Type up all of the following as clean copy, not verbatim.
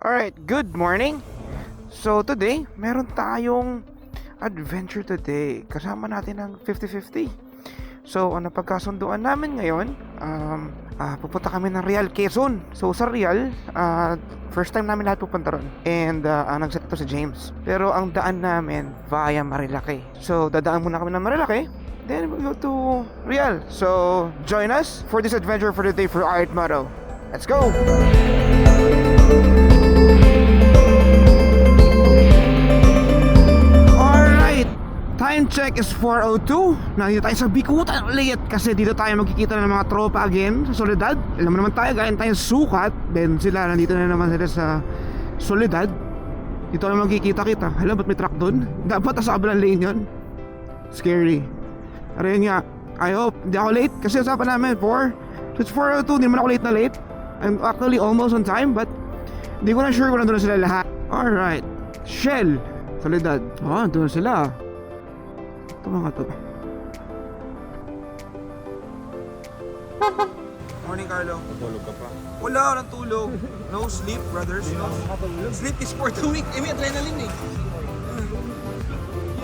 Alright, good morning. So today, meron tayong adventure today. Kasama natin ang 50-50. So, ang napagkasunduan namin ngayon, pupunta kami ng Real, Quezon. So, sa Real, first time namin lahat pupunta ron. And, nagset ito si James. Pero, ang daan namin, via Marilaki. So, dadaan muna kami ng Marilaki. Then, we'll go to Real. So, join us for this adventure for today for Art Motto. Let's go! Time check is 4:02. Nandito tayo sa Bikutan ulit kasi dito tayo magkikita ng mga tropa again sa Soledad. Alam mo naman tayo, gayon tayong sukat. Then sila, nandito na naman sila sa Soledad. Dito na magkikita-kita. Hala, ba't may truck dun? Dapat sa kabilang lane yun. Scary. Pero yun nga, I hope hindi ako late kasi usapan namin 4. So it's 4:02, hindi naman ako late na late. I'm actually almost on time, but hindi ko na sure kung nandun na sila lahat. Alright, Shell, Soledad. Nandun na sila. Mga to. Morning, Carlo. Natulog ka pa. Wala, walang tulog. No sleep, brothers. No. Sleep is for 2 weeks. May adrenaline eh.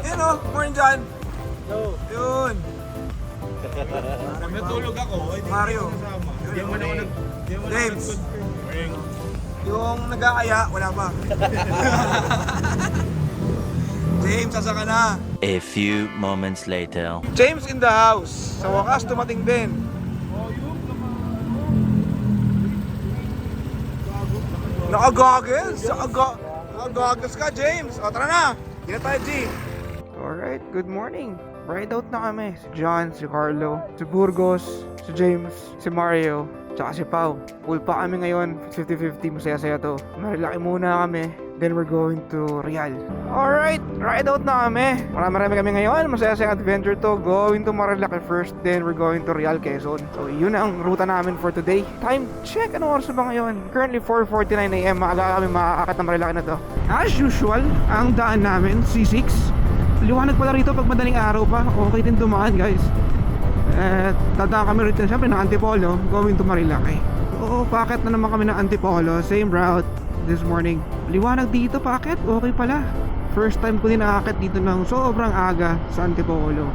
Yun o, morning, John. Hello. Yun. Pag natulog ako, hindi Mario. ko kasama. Hindi mo na ako James. Yung nag-aaya, wala pa. James, asa ka na? A few moments later. James in the house. Sa wakas, tumating din. Naka-goggles? Naka-goggles ka, James. O, tara na. Hindi na tayo, G. Alright, good morning. Ride out na kami. Si John, si Carlo, si Burgos, si James, si Mario, tsaka si Pau. Full pa kami ngayon. 50-50, masaya-saya to. Marilaki muna kami. Then we're going to Real. Alright, ride out na kami. Marami kami ngayon. Masaya-sayang adventure to. Going to Marilaki first, then we're going to Real, Quezon. So yun na ang ruta namin for today. Time check, ano oras ba ngayon? Currently 4:49 AM. Maaga kami makakakit ng Marilaki na to. As usual, ang daan namin, C6. Liwanag pala rito pag madaling araw pa. Okay din dumaan, guys. Dadaan kami rito siyempre ng Antipolo, going to Marilaki. Oo, packet na naman kami ng Antipolo. Same route this morning. Liwanag dito, packet. Okay pala. First time ko din nakakit dito ng sobrang aga sa Antipolo.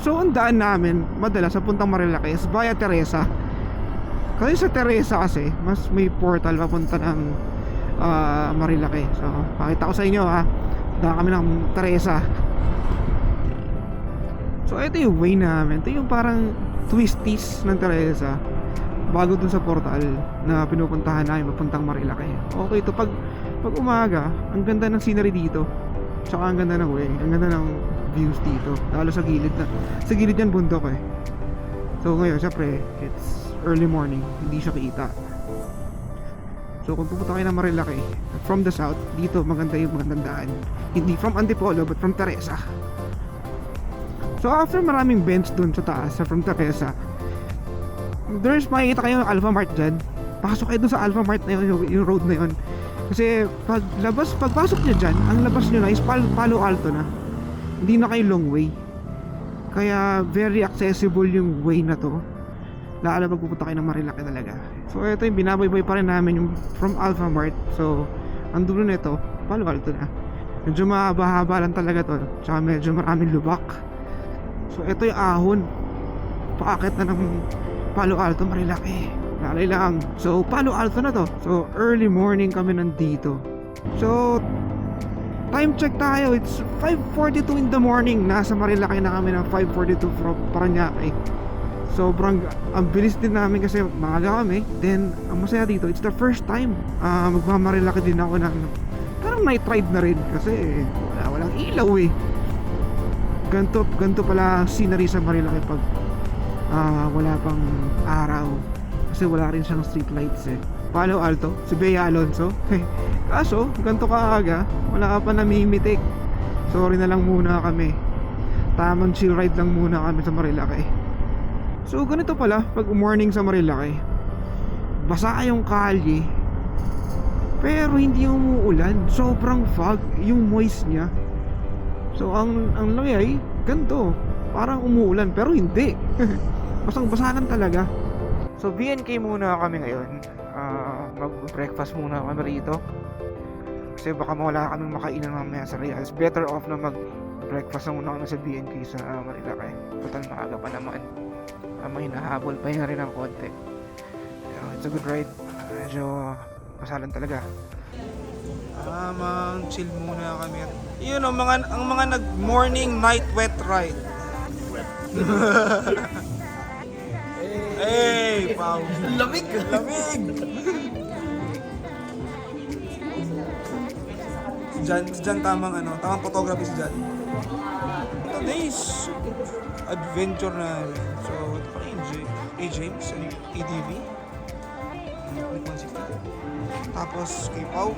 So ang daan namin madalas sa puntang Marilaki is via Teresa. Kasi sa Teresa kasi mas may portal papunta ng Marilaki. So pakita ko sa inyo ha. Daan kami ng Teresa. So ito yung way namin. Ito yung parang twisties ng Teresa bago dun sa portal na pinupuntahan namin papuntang Marilaki. Okay, ito pag umaga, ang ganda ng scenery dito. Tsaka ang ganda ng way, ang ganda ng views dito. Lalo sa gilid yan bundok eh. So ngayon, syempre, it's early morning, hindi siya kita. So kung pupunta kayo ng Marilaki from the south, dito maganda yung magandang daan. Hindi from Antipolo but from Teresa. So after maraming bends dun sa taas from Teresa, there's makikita kayo ng Alpha Mart dyan. Pasok kayo dun sa Alpha Mart na yun, yung road na yun. Kasi pagpasok nyo dyan, ang labas nyo na is Palo Alto na. Hindi na kayo long way. Kaya very accessible yung way na to. Lalo pag pupunta kayo ng Marilaki talaga. So ito yung binaboy-boy pa rin namin yung from Alpha Mart. So ang dulo nito, Palo Alto na. Medyo mahaba-haba lang talaga to. Tsaka medyo maraming lubak. So ito yung ahon. Paakit na ng Palo Alto, Marilaki. Lalay lang. So Palo Alto na to. So early morning kami nandito. So time check tayo. It's 5:42 in the morning. Nasa Marilaki na kami ng 5:42 from Paranaque. Sobrang ang bilis din namin kasi maaga kami. Then ang masaya dito, it's the first time magmamarilaki din ako ng parang night ride na rin kasi walang ilaw eh. Ganto pala scenery sa Marilaki pag wala pang araw kasi wala rin siyang street lights eh. Palo Alto, si Bea Alonso. Kaso ganto kaaga, wala ka pa namimitik. Sorry na lang muna kami. Tamang chill ride lang muna kami sa Marilaki. So ganito pala pag morning sa Marilaki. Basa yung kalye, pero hindi umuulan. Sobrang fog yung moist niya. So ang nangyay ganito, parang umuulan pero hindi. Basang-basahan talaga. So BNK muna kami ngayon. mag-breakfast muna kami rito. Kasi baka mawala kaming makainan mamaya sa Real. It's better off na mag-breakfast na muna kami sa BNK sa Marilaki. Total maaga pa naman. May hinahabol pa yun rin ng konti. It's a good ride. Medyo masalan talaga. Chill muna kami. Yun ang mga nag-morning night wet ride. Hey, Pao. Lamig! Lamig! Si Jan tamang photography si Jan. Today's adventure na so ito pa rin James and ADV. Click 160. Tapos kay Pao,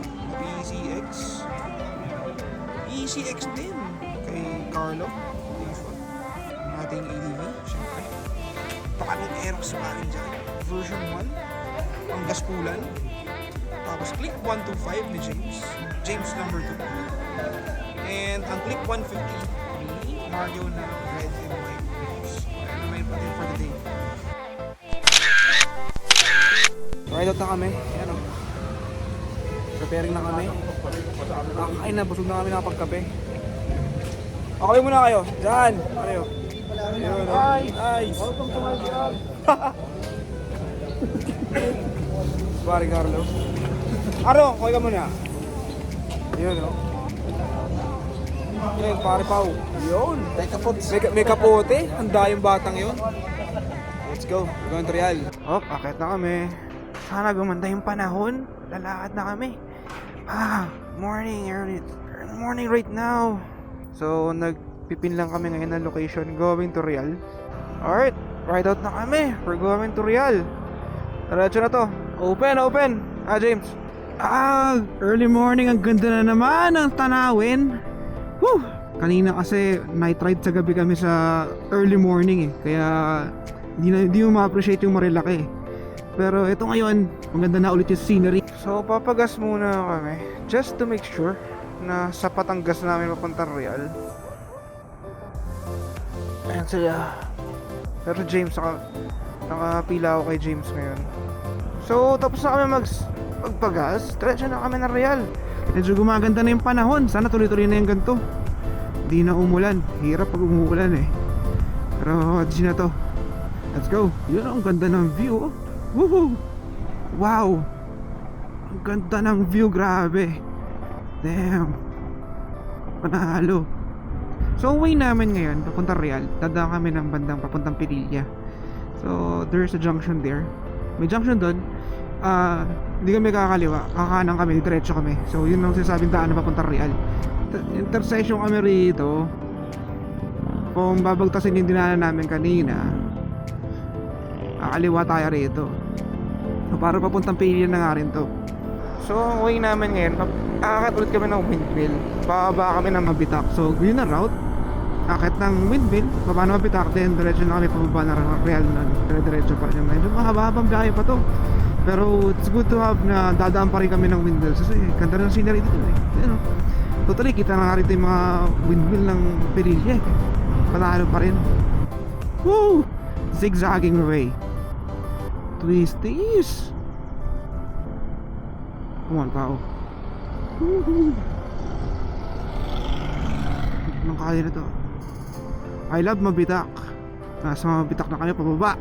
ECX din kay Carlo. Ang ating ADV, syempre. Pakaming Aerox parin dyan. Version 1. Ang gaspulan. Tapos click 125 ni James number 2. And ang click 150 ni Mario na red and white. Ano may patin for the day. Ride out na kami. Ayan o. Preparing na kami. Nakakain na. Busog na kami nakapagkape. Okay muna kayo. Diyan. Kayo. Ayun o. Nice. Welcome to my vlog. Pare Carlo. Aro, kuha ka muna. Ayun o. Ayun, pare Pao. Yun. May kapote. Handa yung batang yun. Let's go. We're going to Real. Akit na kami. Sana gumanda yung panahon. Lalakad na kami. Morning, early morning right now. So, nagpipin lang kami ngayon ng location. Going to Real. Alright, ride out na kami. We're going to Real. Diretso na to. Open. James. Early morning. Ang ganda na naman ang tanawin. Whew! Kanina kasi night ride sa gabi kami sa early morning eh. Kaya hindi mo ma-appreciate yung Marilaki. Pero ito ngayon, maganda na ulit yung scenery. So papagas muna kami just to make sure na sapat ang gas namin papuntang Real. Ayan sila. Pero James, nakapila ako kay James ngayon. So tapos na kami magpagas, diretso na kami ng Real. Medyo gumaganda na yung panahon. Sana tuloy-tuloy na yung ganito. Hindi na umulan. Hirap pag umuulan eh. Pero di na to. Let's go. Yun ang ganda ng view. Woohoo! Wow! Ang ganda ng view, grabe. Damn. Panalo. So uwi namin ngayon papuntang Real. Dadaan kami ng bandang papuntang Pililla. So there's a junction there. May junction doon. Hindi kami kakaliwa. Kakanan kami, diretso kami. So yun ang sinasabing daan na papuntang Real. Intersection kami rito. Kung babagtasin yung dinaanan namin kanina, kakaliwa tayo rito. So para papuntang Pililla na nga rin to. So ang way namin ngayon, akit ulit kami ng windmill. Bababa kami ng Mabitak. So yun na route. Akit ng windmill, baba ng Mabitak. Then diretso na kami pababa na Real na. Diretso pa rin. Medyo mahaba-habang biyahe pa to. Pero it's good to have na dadaan pa rin kami ng windmill. Kasi ganda rin ang scenery dito eh. Ayan o. Totally kita na nga rito yung mga windmill ng Pililla eh. Panalo pa rin. Woo! Zigzagging away. Twisties. Come on, Pao. Anong kaya na to? I love Mabitak. Nasa Mabitak na kami pababa.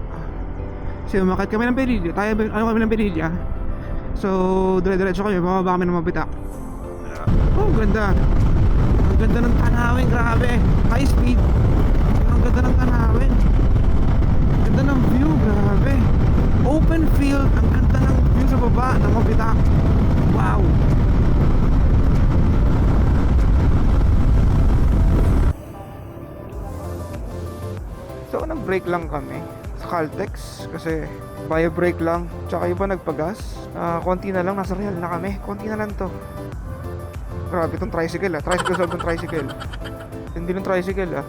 Kasi umakit kami ng Pililla. Kami ng Pililla. So, dire-diretso kami. Bababa kami ng Mabitak. Oh, ganda. Ang ganda ng tanawin. Grabe. High speed. Ang ganda ng tanawin. Ang ganda ng view. Grabe. Open field. Ang ganda ng view sa baba ng Mabitak. Wow. So nag-break lang kami sa Caltex kasi bio break lang. Tsaka iba nagpagas. Konti na lang, nasa Real na kami. Konti na lang to. Grabe itong tricycle Tricycle solve ng tricycle. Hindi ng tricycle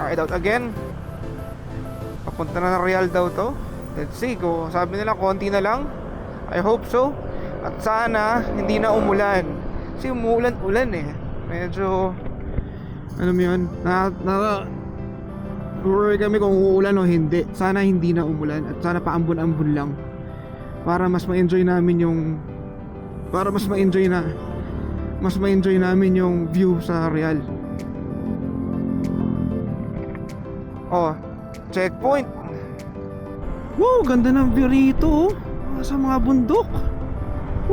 Ride out again. Papunta na ng Real daw to. Let's see kung sabi nila konti na lang. I hope so. At sana hindi na umulan. Kasi umuulan-ulan eh. Medyo alam mo yun, worry kami kung uulan o hindi. Sana hindi na umulan. At sana paambon-ambon lang. para mas ma-enjoy namin yung yung view sa Real. Oh, checkpoint. Wow, ganda ng view rito, oh. Sa mga bundok.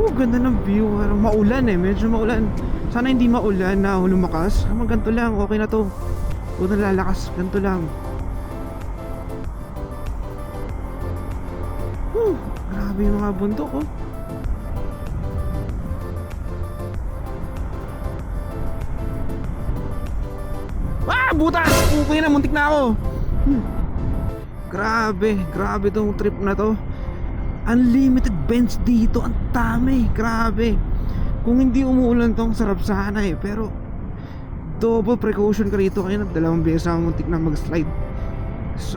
Oh, ganda ng view. Maulan eh, medyo maulan. Sana hindi maulan na lumakas. Ganito lang, okay na to. Huwag na lalakas, ganito lang. Grabe yung mga bundok, oh. Butas! Okay na, muntik na ako. Grabe tong trip na to. Unlimited bends dito, ang dami. Grabe. Kung hindi umuulan tong sarap sana eh. Pero double precaution ka rito. Kaya dalawang beses ang muntik na mag-slide.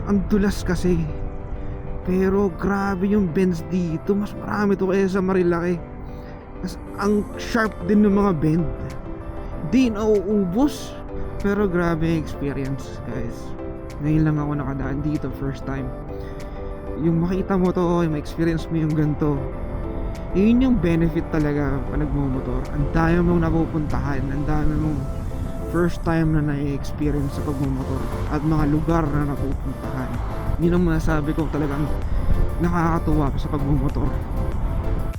Ang dulas kasi. Pero grabe yung bends dito. Mas marami to kaya sa Marilaki. Ang sharp din ng mga bend. Di nauubos. Pero grabe yung experience, guys. Ngayon lang ako nakadaan dito, first time. Yung makita mo to, yung ma-experience mo yung ganito. Yun yung benefit talaga pag nagmumotor. Ang dami mong napupuntahan, ang dami mong first time na na-experience sa pagmumotor. At mga lugar na napupuntahan. Yun ang masasabi ko talagang nakakatuwa sa pagmumotor.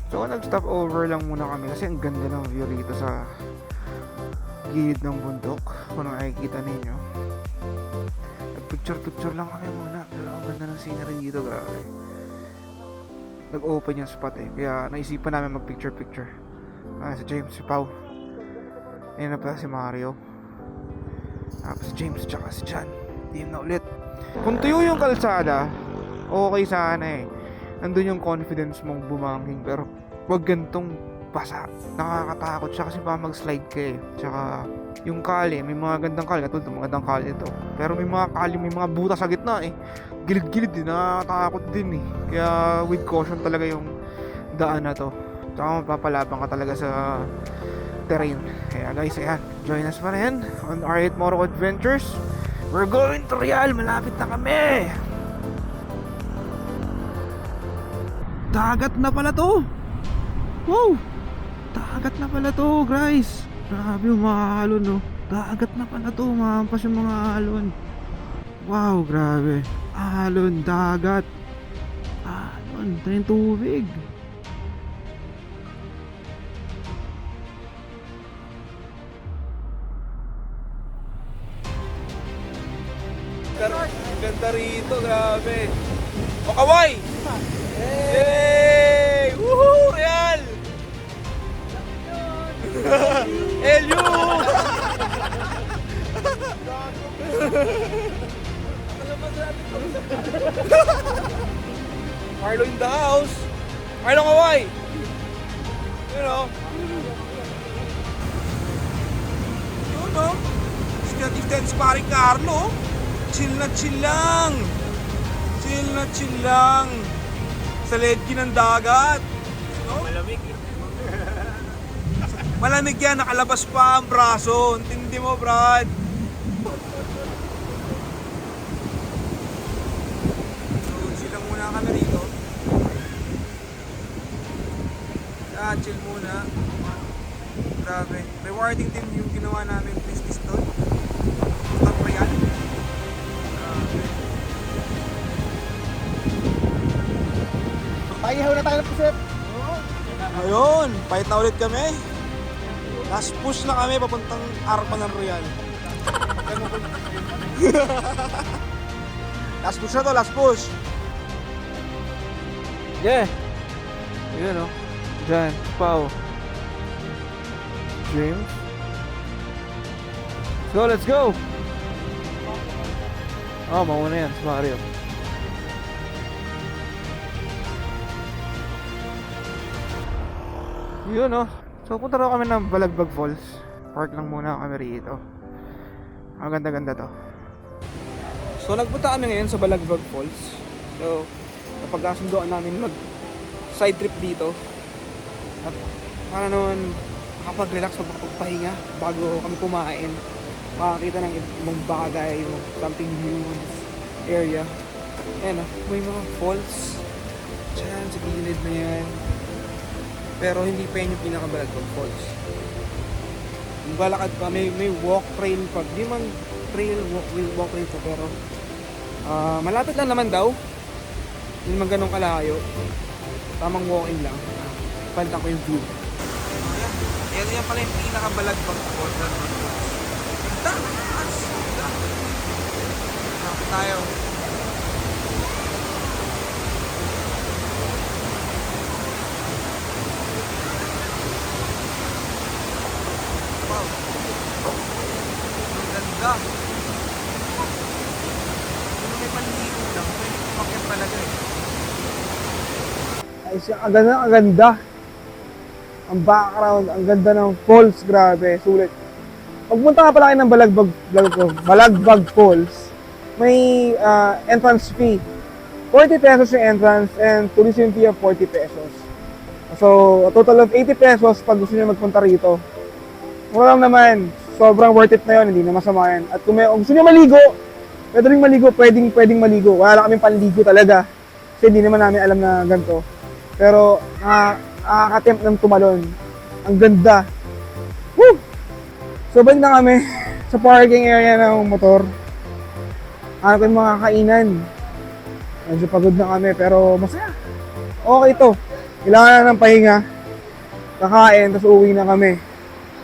So nag-stop over lang muna kami kasi ang ganda ng view rito sa gilid ng bundok, kung nakikita ninyo. Nagpicture lang kami muna, pero ang ganda ng scenery dito, grabe. Nag-open yung spot eh, kaya naisipan namin mag-picture. Si James, si Pau, ayun na pala si Mario, tapos si James tsaka si John, team na ulit. Kung tuyo yung kalsada, okay sana eh, nandun yung confidence mong bumangking, pero wag gantong basa, nakakatakot siya kasi baka mag-slide ka eh. Tsaka yung kali, may mga gandang kali, katulad ng magandang kali ito, pero may mga kali, may mga butas sa gitna eh, gilid-gilid din, nakakatakot din eh. Kaya with caution talaga yung daan na to, tsaka mapapalabang ka talaga sa terrain. Kaya guys, ayan, join us pa rin on R8 Moto Adventures. We're going to Real, malapit na kami. Dagat na pala to. Wow, dagat na pala to, guys. Grabe yung mga alon, no. Dagat na pala to, mahampas yung mga alon. Wow, grabe. Alon, dagat. Alon, ito yung tubig. Ganda rito, grabe. O kaway! Hey! Woohoo! Real! Elyo! Marlo in the house! Marlo kaway! You know? Yun no? If that's paring Carlo, chill na chill lang. Chill na chill lang. Sa ledgi ng dagat. No? Malamig. Malamig yan, nakalabas pa ang braso. Intindi mo, Brad. So, chill lang muna kami rito. Chill muna. Grabe. Rewarding din yung ginawa namin business doon. Stop pa yan. Pakihaw na tayo ng puset. Ayun, pahit na ulit kami. Last push na kami papuntang Arpa ng Real. Last push na to, last push. Yeah. Yun, no. Jan, Pau, James. So, let's go. Oh, mauna yan, si Mario. Yun, no. So, punta raw kami ng Balagbag Falls. Park lang muna kami rito. Ang ganda-ganda to. So nagpunta kami ngayon sa Balagbag Falls. So, napagkasundoan namin mag side trip dito. At para naman makapag-relax o makapagpahinga bago kami kumain. Makakita ng ibang bagay, something new in this area. Ayan, may mga falls. Diyan, sa gilid na yan. Pero hindi pa yan yung pinaka-Balagbag Falls. Yung balakad pa, may walk trail pa. Di man trail, walk trail pa, pero malapit lang naman daw. Hindi naman ganun kalayo. Tamang walking lang. Palitan ko yung view. Yan pala yung pinaka-Balagbag Falls. Ganda! Ganda! Malapit tayo. Wow! Ang ganda! Kung may panligo lang, may umakyat talaga eh. Ay, ang ganda. Ang background, ang ganda ng falls, grabe, sulit. Pagpunta ka pala kayo ng Balagbag Falls, may entrance fee. 40 pesos yung entrance and tourism fee of 40 pesos. So, a total of 80 pesos pag gusto niyo magpunta rito. Mura lang naman, sobrang worth it na yun, hindi na masama yan. At kung gusto niyo maligo, pwede rin maligo, pwedeng maligo. Wala lang kaming panligo talaga. Kasi hindi naman namin alam na ganito. Pero, nakaka-tempt ng tumalon. Ang ganda. Woo! So, balik na kami sa parking area ng motor. Hanap ko yung mga kainan. Medyo pagod na kami, pero masaya. Okay to. Kailangan na ng pahinga. Kakain, tapos uuwi na kami.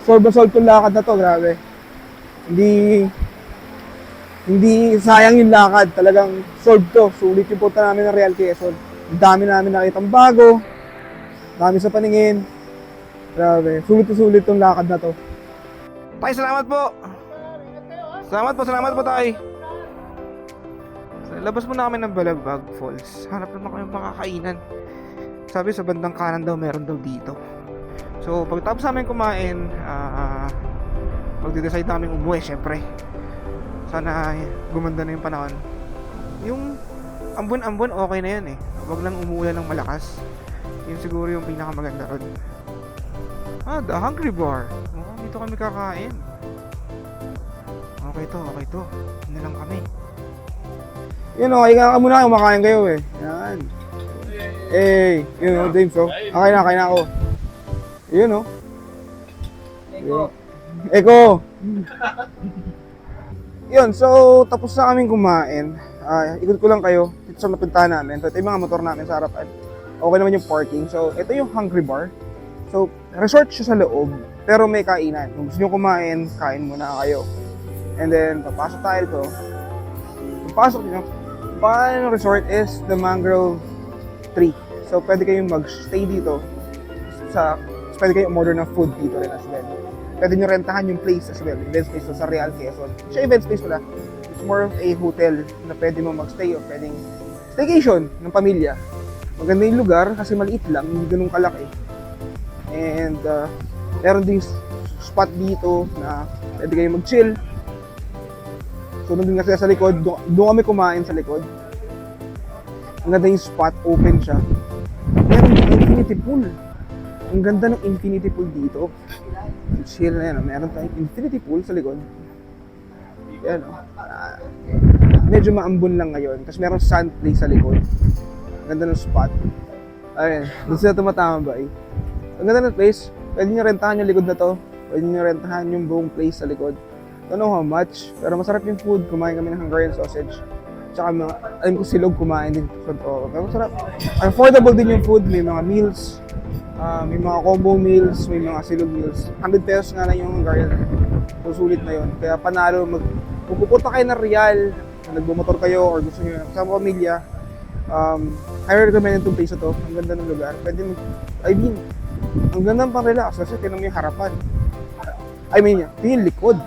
Solve na solve yung lakad na to, grabe. Hindi sayang yung lakad. Talagang solve to. Sulit yung punta namin ng Real Quezon. Ang dami namin nakitang bago. Dami sa paningin. Grabe. Sulit yung lakad na to. Tay, salamat po! Salamat po, tay! Labas muna kami ng Balagbag Falls. Hanap naman kami ng makakainan. Sabi sa bandang kanan daw, meron daw dito. So, pagtapos namin kumain, magde-decide namin umuwi, syempre. Sana gumanda na yung panahon. Yung ambon-ambon, okay na yan eh. Huwag lang umuulan ng malakas. Yun siguro yung pinakamaganda ron. The Hungry Bar. Dito kami kakain. Okay to. Hindi lang kami. Yun o, higa ka muna, kumakain kayo eh. Yan. Yun o, James o. Kain na ako. Yun o. Eko! Yun, so tapos na kaming kumain. Ikot ko lang kayo dito sa napuntahan namin. So, ito yung mga motor namin sa harapan. Okay naman yung parking. So, ito yung Hungry Bar. So, resort siya sa loob, pero may kainan. Kung gusto nyo kumain, kain muna kayo. And then, papasok tayo to. Papasok nyo. Pangalan ng resort is the Mangrove Tree. So, pwede kayong mag-stay dito. Pwede kayong order ng food dito rin as well. Pwede nyo rentahan yung place as well. Event space sa Real Quezon. Siya event space pala. It's more of a hotel na pwede mo mag-stay o pwedeng staycation ng pamilya. Maganda yung lugar kasi maliit lang, hindi ganun kalaki. And meron ding spot dito na pwede kayong mag-chill. So, nandun kasi sa likod, doon kami kumain sa likod. Ang ganda yung spot, open siya. Meron yung infinity pool. Ang ganda ng infinity pool dito. Chill na yan. Meron tayong infinity pool sa likod. Yan o. Medyo maambon lang ngayon. Kasi meron sand play sa likod. Ang ganda ng spot. Ayun. Doon sila tumatama ba eh. Ang ganda ng place. Pwede nyo rentahan yung likod na to. Pwede nyo rentahan yung buong place sa likod. Don't know how much. Pero masarap yung food. Kumain kami ng Hungarian sausage. Tsaka alam ko silog kumain din. Pero masarap. Affordable din yung food. May mga meals. May mga combo meals. May mga silog meals. 100 pesos nga lang yung Hungarian. So sulit na yun. Kaya panalo. Kung pupunta kayo ng Real, nagbumotor kayo or gusto nyo kasama pamilya, I recommend itong place na to. Ang ganda ng lugar. Pwede ang ganda pang relax kasi tinan mo yung harapan. Yung likod.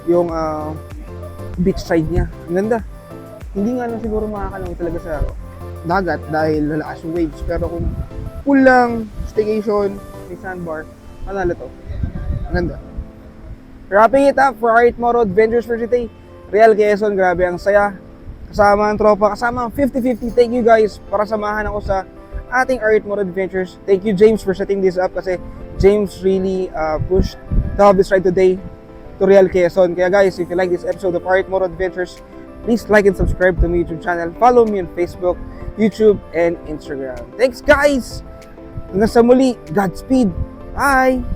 Yung beach side niya. Ang ganda. Hindi nga lang siguro makakalangoy talaga sa dagat dahil lalakas yung waves. Pero kung pool lang, staycation, may sandbar, manalo to. Ang ganda. Wrapping it up for our 8 Moro Adventures for today. Real Quezon, grabe ang saya. Kasama ang tropa, kasama ang 50-50. Thank you guys para samahan ako sa ating Art Moro Adventures. Thank you James for setting this up kasi James really pushed to have this ride today to Real Quezon. Kaya guys, if you like this episode of Art Moro Adventures, please like and subscribe to my YouTube channel. Follow me on Facebook, YouTube, and Instagram. Thanks guys! Hanggang sa muli, Godspeed! Bye!